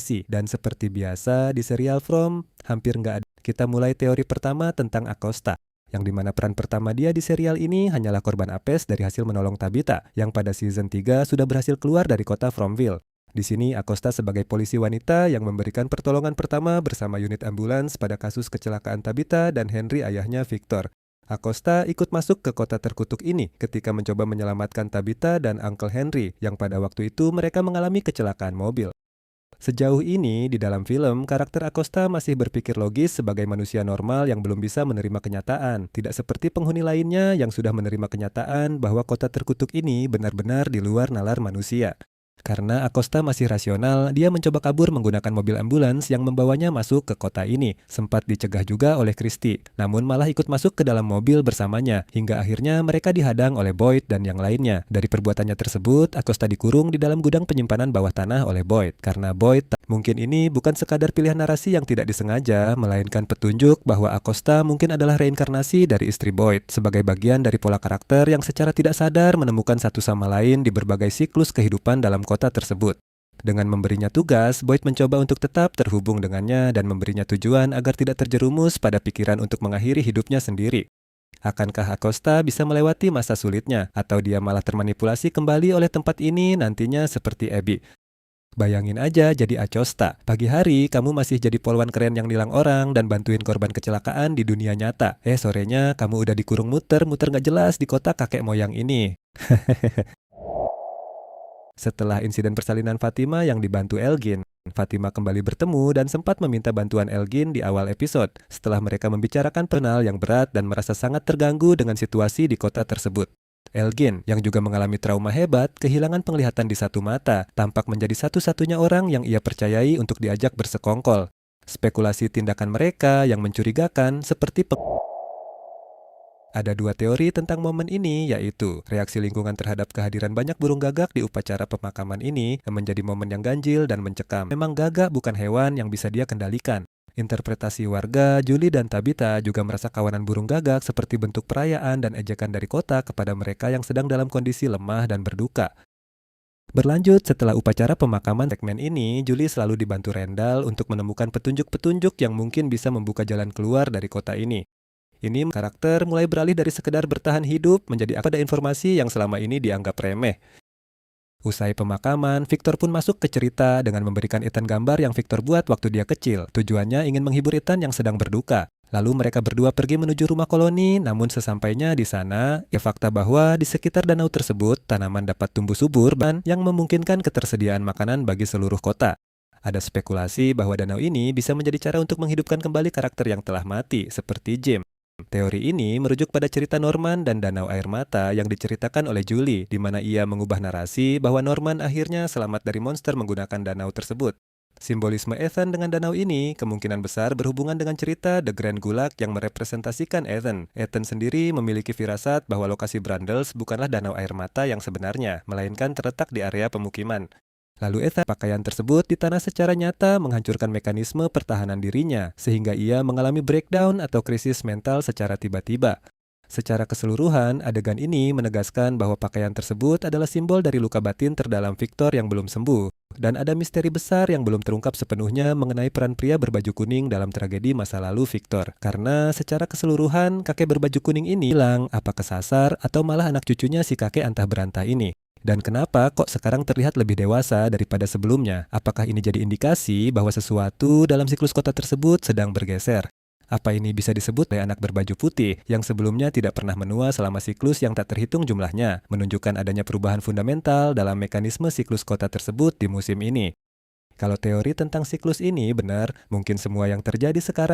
Dan seperti biasa di serial From, hampir nggak ada. Kita mulai teori pertama tentang Acosta, yang dimana peran pertama dia di serial ini hanyalah korban apes dari hasil menolong Tabitha, yang pada season 3 sudah berhasil keluar dari kota Fromville. Di sini Acosta sebagai polisi wanita yang memberikan pertolongan pertama bersama unit ambulans pada kasus kecelakaan Tabitha dan Henry ayahnya Victor. Acosta ikut masuk ke kota terkutuk ini ketika mencoba menyelamatkan Tabitha dan Uncle Henry yang pada waktu itu mereka mengalami kecelakaan mobil. Sejauh ini, di dalam film, karakter Acosta masih berpikir logis sebagai manusia normal yang belum bisa menerima kenyataan. Tidak seperti penghuni lainnya yang sudah menerima kenyataan bahwa kota terkutuk ini benar-benar di luar nalar manusia. Karena Acosta masih rasional, dia mencoba kabur menggunakan mobil ambulans yang membawanya masuk ke kota ini. Sempat dicegah juga oleh Christy, namun malah ikut masuk ke dalam mobil bersamanya, hingga akhirnya mereka dihadang oleh Boyd dan yang lainnya. Dari perbuatannya tersebut, Acosta dikurung di dalam gudang penyimpanan bawah tanah oleh Boyd. Karena Boyd, mungkin ini bukan sekadar pilihan narasi yang tidak disengaja, melainkan petunjuk bahwa Acosta mungkin adalah reinkarnasi dari istri Boyd, sebagai bagian dari pola karakter yang secara tidak sadar menemukan satu sama lain di berbagai siklus kehidupan dalam kota tersebut. Dengan memberinya tugas, Boyd mencoba untuk tetap terhubung dengannya dan memberinya tujuan agar tidak terjerumus pada pikiran untuk mengakhiri hidupnya sendiri. Akankah Acosta bisa melewati masa sulitnya, atau dia malah termanipulasi kembali oleh tempat ini nantinya seperti Abby? Bayangin aja jadi Acosta. Pagi hari kamu masih jadi polwan keren yang nilang orang dan bantuin korban kecelakaan di dunia nyata. Sorenya kamu udah dikurung muter-muter gak jelas di kota kakek moyang ini. Setelah insiden persalinan Fatima yang dibantu Elgin, Fatima kembali bertemu dan sempat meminta bantuan Elgin di awal episode setelah mereka membicarakan penal yang berat dan merasa sangat terganggu dengan situasi di kota tersebut. Elgin, yang juga mengalami trauma hebat, kehilangan penglihatan di satu mata, tampak menjadi satu-satunya orang yang ia percayai untuk diajak bersekongkol. Spekulasi tindakan mereka yang mencurigakan seperti Ada dua teori tentang momen ini, yaitu reaksi lingkungan terhadap kehadiran banyak burung gagak di upacara pemakaman ini yang menjadi momen yang ganjil dan mencekam. Memang gagak bukan hewan yang bisa dia kendalikan. Interpretasi warga, Julie dan Tabitha juga merasa kawanan burung gagak seperti bentuk perayaan dan ejekan dari kota kepada mereka yang sedang dalam kondisi lemah dan berduka. Berlanjut, setelah upacara pemakaman segmen ini, Julie selalu dibantu Randall untuk menemukan petunjuk-petunjuk yang mungkin bisa membuka jalan keluar dari kota ini. Ini karakter mulai beralih dari sekedar bertahan hidup menjadi ada informasi yang selama ini dianggap remeh. Usai pemakaman, Victor pun masuk ke cerita dengan memberikan Ethan gambar yang Victor buat waktu dia kecil. Tujuannya ingin menghibur Ethan yang sedang berduka. Lalu mereka berdua pergi menuju rumah koloni, namun sesampainya di sana, fakta bahwa di sekitar danau tersebut, tanaman dapat tumbuh subur dan yang memungkinkan ketersediaan makanan bagi seluruh kota. Ada spekulasi bahwa danau ini bisa menjadi cara untuk menghidupkan kembali karakter yang telah mati, seperti Jim. Teori ini merujuk pada cerita Norman dan Danau Air Mata yang diceritakan oleh Julie, di mana ia mengubah narasi bahwa Norman akhirnya selamat dari monster menggunakan danau tersebut. Simbolisme Ethan dengan danau ini kemungkinan besar berhubungan dengan cerita The Grand Gulag yang merepresentasikan Ethan. Ethan sendiri memiliki firasat bahwa lokasi Brundles bukanlah Danau Air Mata yang sebenarnya, melainkan terletak di area pemukiman. Lalu Ethan pakaian tersebut di tanah secara nyata menghancurkan mekanisme pertahanan dirinya, sehingga ia mengalami breakdown atau krisis mental secara tiba-tiba. Secara keseluruhan, adegan ini menegaskan bahwa pakaian tersebut adalah simbol dari luka batin terdalam Victor yang belum sembuh, dan ada misteri besar yang belum terungkap sepenuhnya mengenai peran pria berbaju kuning dalam tragedi masa lalu Victor. Karena secara keseluruhan, kakek berbaju kuning ini hilang, apa kesasar, atau malah anak cucunya si kakek antah berantah ini. Dan kenapa kok sekarang terlihat lebih dewasa daripada sebelumnya? Apakah ini jadi indikasi bahwa sesuatu dalam siklus kota tersebut sedang bergeser? Apa ini bisa disebut oleh anak berbaju putih yang sebelumnya tidak pernah menua selama siklus yang tak terhitung jumlahnya, menunjukkan adanya perubahan fundamental dalam mekanisme siklus kota tersebut di musim ini? Kalau teori tentang siklus ini benar, mungkin semua yang terjadi sekarang